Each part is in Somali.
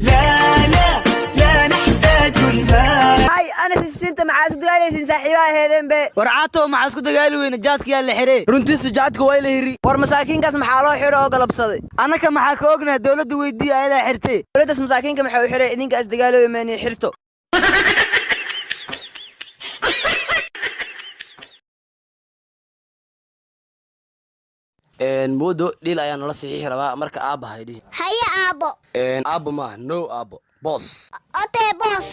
لا نحتاج الفاس. هاي أنا سنت مع سودالي سن صاحبها هذين بي warcaato maxaa isku dagaali weyna jaadkiyaa la xiree runtii jaadka way la hiri war masaakiinkaas maxaa loo xiro oo galabsaday annaka maxaa ka ognahay dawladda weydii ayadaa xirtay dawladdaas masaakiinka maxay u xiray idinkaas dagaalooy meeni xirto moodo dhil ayaan nala saxiix rabaa marka aabba haydhi haya aabbo aabbo ma no aabbo boss otee boss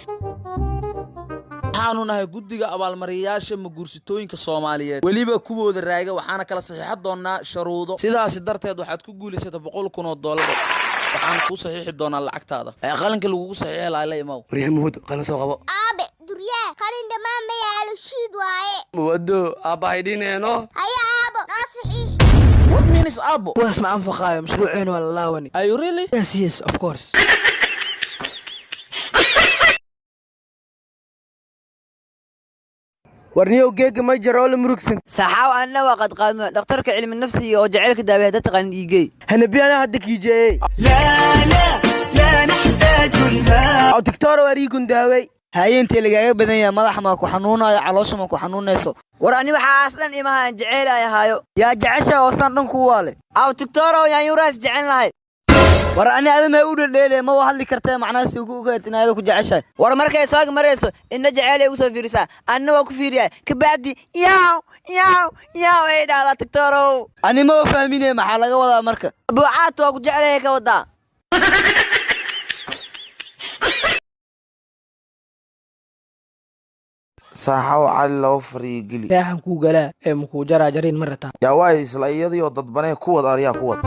waxaanu nahay guddiga abaalmariyayaasha maguursitooyinka Soomaaliyeed waliba kuwooda raaga waxaana kala saxiixan doonaa sharuudo sidaas darteed waxaad ku guuleysatay $100,000 waxaan ku saxiixi doonaa lacagtaada qalinka lagu saxiixay la imaw wariyaha moodo qalin soo qabo aabe duryaa qalin dhamaan ma yaalo shiid waaye moodo aabba haydhineeno haya aabbo noo saxiix what means aabbo kuwaas ma anfaqaayo mashruuceena waa la laawani are you really yes of course warniyow geega ma jiro oo la murugsan saxaaw anna waa qad qaadmo dhakhtarka cilmi nafsiga oo jaceylka daaweeya dadka qaan dhiigay hanabiyana hadda kiijeeyay la naxtaaju alfaa oo doctor wariikun daaway hayeentee lagaaga badan yahay madax ma ku xanuunayo caloosha ma ku xanuunayso war ani waxa aslan imahan jaceyl ay haayo yaa jacesha oo san dhan ku waale aw doctor oo yaan yuraas jecel lahay war ani adama u dhaleelay ma hadli kartaa macnaas ugu ogaatinaado ku jeceshay war markay soo marayso inna jaceelay u soo fiirisa anna waa ku fiiriyay ka baadi yaw ay dhaala doctoro ani ma fahminay maxaa laga wadaa marka buucaad waa ku jecelahay ka wadaa saaxaw cali loo fariyo geli raaxan ku galaa ee muku jarajarin marata yaa waay isla iyadoo dadbanay kuwad ariya kuwad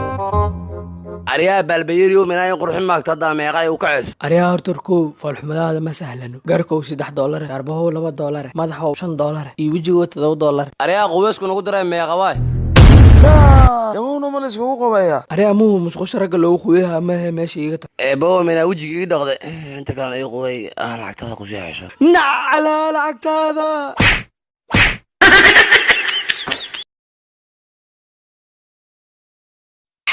ariyaha baalbayiriyo minaayin qurxin maagta haddaa meeqay u kaceys ariyaha hortarkow falxumadaada ma sahlano garkow $3 garbahow $2 madaxow $5 iyo wejigow $7 ariyaha quweysku nagu diray meeqa waay damuuna ma la iskugu qabaya ariyaha muu musqusha ragga loogu quweeyaha ma meesha iga tag bawa minaa wejiga ii dhaqday inta kalena ii quwey lacagtaada ku sii hesho nacala lacagtaada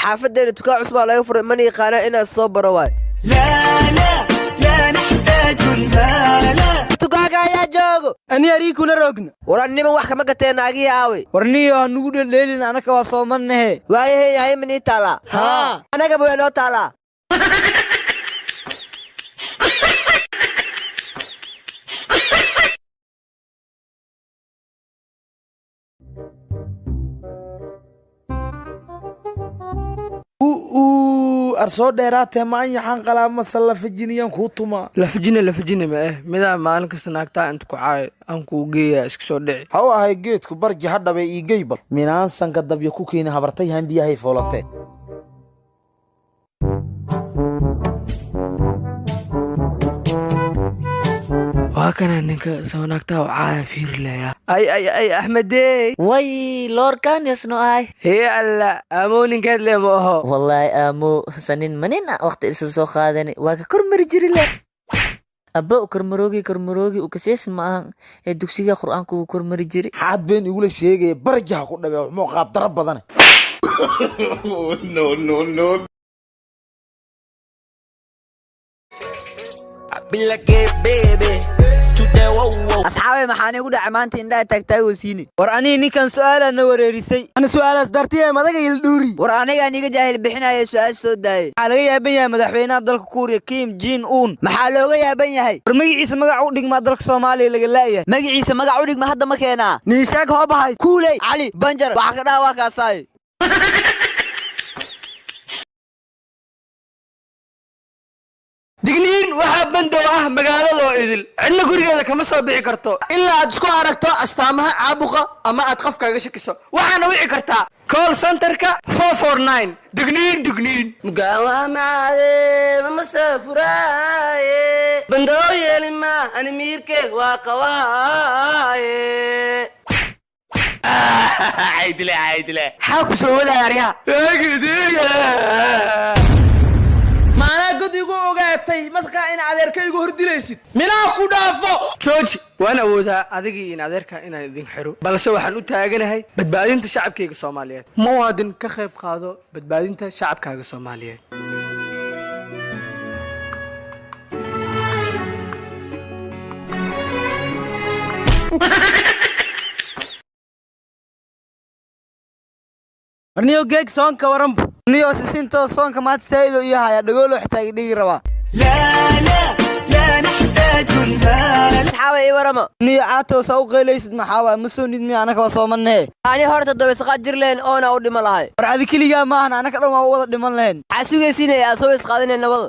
xaafadeena tukaa cusbaa laga furay mana yaqaana inaad soo baro waay la naxtaaju alfaala tukaaga ayaa joogo ani ariikuna roogna waran niman wax kama gatee naagihii aawey warniyo ha nugu dhaleelin anaka waa soomannahe waayahe yahay manii taalaa haa anagaba waa noo taalaa arsoo dheeraatee ma an yaxaan qalaa mase lafajiniyaan kuu tumaa lafajina ma midaa maalin kasta naagtaa inta ku caay aan kuu geeyaa iska soo dhici ha u ahay geedku barji hadhabe ii geybal minaansanka dabya ku keeni habartay hambiyahay foolatee waa kana ninka soo naagtaa u caaya fiirlaya ay axmedey way loorkaanyasno ay hee alla aamow ninkeed le ma aho wallaahi aamow sanin manina waqti isu soo qaadani waa ka kormari jiri le abba u kormaroogi u kasees maahan ee dugsiga qur'aanka uu kormari jiri xaad been igula sheegaya barjaha ku dhabe wuxuu qaab dara badan no asxaabay maxaan igu dhacay maanta indhaha taagtaagoo siini war anii ninkan su'aalaa na wareerisay ana su'aalaas dartiya madaga il dhuuri war anigaan iga jaahil bixinaya su'aal soo daayay maxaa laga yaaban yahay madaxweynaha dalka kuuriya Kim Jong Un maxaa looga yaaban yahay war magaciisa magac u dhigma dalka Soomaaliya laga laayahay magaciisa magac u dhigma hadda ma keenaa niishaag hoo bahay kuuley cali banjar waxa ka dhaha waa kaasaay digniin waxaa bandow ah magaaladoo idil cidna gurigeeda kama soo bixi karto ilaa aad isku aragto astaamaha caabuqa ama aad qofkaaga shakiso waxaana wici kartaa call centerka 449 digniin mugaawaa macadeeda ma saafuraaye bandow yeelima ani miirkeed waa qabaaye caydile xaa ku soo wadaaya aryaha maanaa god igu ogaatay markaa in adeerka igu hordilaysid minaa ku dhaafo jooji waan awoodaa adigii in adeerka inaan idin xiro balse waxaan u taaganahay badbaadinta shacabkayga Soomaaliyeed muwaadin ka qayb qaado badbaadinta shacabkaaga Soomaaliyeed niyo geeg soonka waranba niyo sisinto soonka maad saydo iyo haya dhagoolo xitaa dhigi rabaa asxaabay warama niyo caato soo qeelaysid maxaa ma soo nid miya anaka soomanee ani horta dabeysqa jir leen oona u dhima lahay war adi kaliya maahan anaka dhan waa wada dhiman leen xasugaysiinaya soo is qaadanay nabad